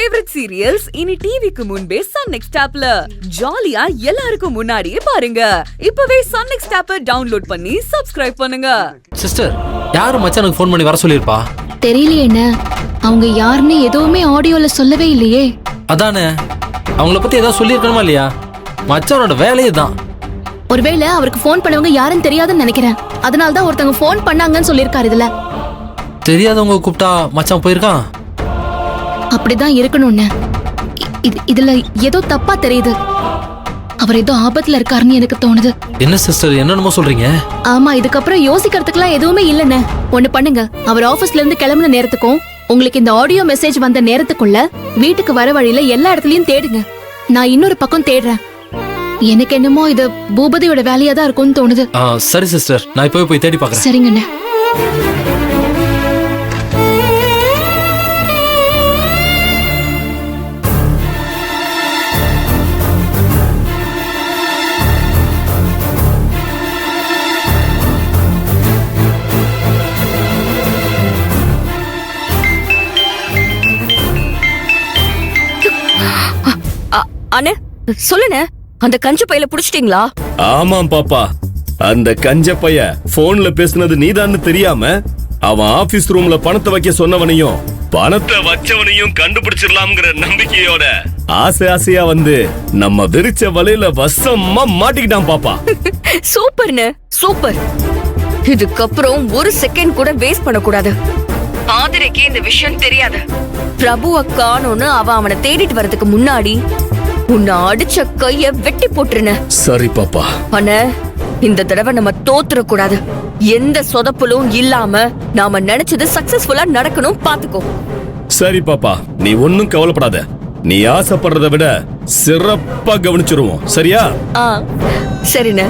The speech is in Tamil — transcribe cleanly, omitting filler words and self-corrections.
ஃபேவரட் சீரியல்ஸ் இனி டிவிக்கு முன்பே சன் நெக்ஸ்ட் ஆப்ல ஜாலியா எல்லாருக்கும் முன்னாடியே பாருங்க. இப்பவே சன் நெக்ஸ்ட் ஆப்பை டவுன்லோட் பண்ணி சப்ஸ்கிரைப் பண்ணுங்க. சிஸ்டர், யாரு மச்சானுக்கு ஃபோன் பண்ணி வர சொல்லிருப்பா? தெரியலையே என்ன, அவங்க யாருன்னு எதுவுமே ஆடியோல சொல்லவே இல்லையே. அதானே, அவங்கள பத்தி ஏதாவது சொல்லிருக்கணுமா இல்லையா? மச்சானோட வேலையே தான். ஒருவேளை அவருக்கு ஃபோன் பண்ணவங்க யாருன்னு தெரியாதுன்னு நினைக்கிறேன். அதனாலதான் ஒருத்தவங்க ஃபோன் பண்ணாங்கன்னு சொல்லிருக்காரு. இதுல தெரியாதவங்க கூப்பிட்டா மச்சான் போயிருக்கான். அப்படிதான் இருக்கணும்னு. இதுல ஏதோ தப்பா தெரியுது. அவர் ஏதோ ஆபத்துல இருக்காருன்னு எனக்கு தோணுது. என்ன சிஸ்டர், என்னென்னமோ சொல்றீங்க? ஆமா, இதுக்கப்புறம் யோசிக்கிறதுக்குலாம் எதுவுமே இல்லன்னு. ஒண்ணு பண்ணுங்க, அவர் ஆபீஸ்ல இருந்து கிளம்புன நேரத்துக்கும் உங்களுக்கு இந்த ஆடியோ மெசேஜ் வந்த நேரத்துக்குள்ள வீட்டுக்கு வர வழியில எல்லா இடத்துலயும் தேடுங்க. நான் இன்னொரு பக்கம் தேடுறேன். எனக்கு என்னமோ இது பூபதியோட வேலையா தான் இருக்கும்னு தோணுது. சரி சிஸ்டர், நான் இப்பவே போய் தேடி பார்க்கறேன். சரிங்கண்ணே. அண்ணே சொல்லுண்ணே, அந்த கஞ்ச பையில புடிச்சிட்டீங்களா? ஆமாம் பாப்பா, அந்த கஞ்ச பைய போன்ல பேசுனது நீதான்னு தெரியாம அவன் ஆபீஸ் ரூம்ல பணத்தை வைக்க சொன்னவனையும் பணத்தை வச்சவனையும் கண்டுபிடிச்சிடலாம்ங்கிற நம்பிக்கையோட ஆசையா வந்து நம்ம விரிச்ச வலையில வசமா மாட்டிக்கிட்டான் பாப்பா. சூப்பர்னு சூப்பர். இதுக்கப்புறம் ஒரு செகண்ட் கூட வேஸ்ட் பண்ணக்கூடாது. ஆதிரைக்கு இந்த விஷயம் தெரியாது. பிரபுவ காணோன்னு அவனை தேடிட்டு வரதுக்கு முன்னாடி உன்னை அடிச்ச கைய வெட்டி போட்டுருன. சரி பாப்பா. அண்ணே, இந்த தடவை நம்ம தோத்துற கூடாது. எந்த சொதப்பலும் இல்லாம நாம நினைச்சது சக்சஸ்ஃபுல்லா நடக்கணும் பாத்துக்கோ. சரி பாப்பா, நீ ஒன்னும் கவலைப்படாத. நீ ஆசைப்படுறத விட சிறப்பா கவனிச்சிருவோம். சரியா? சரிண்ணே.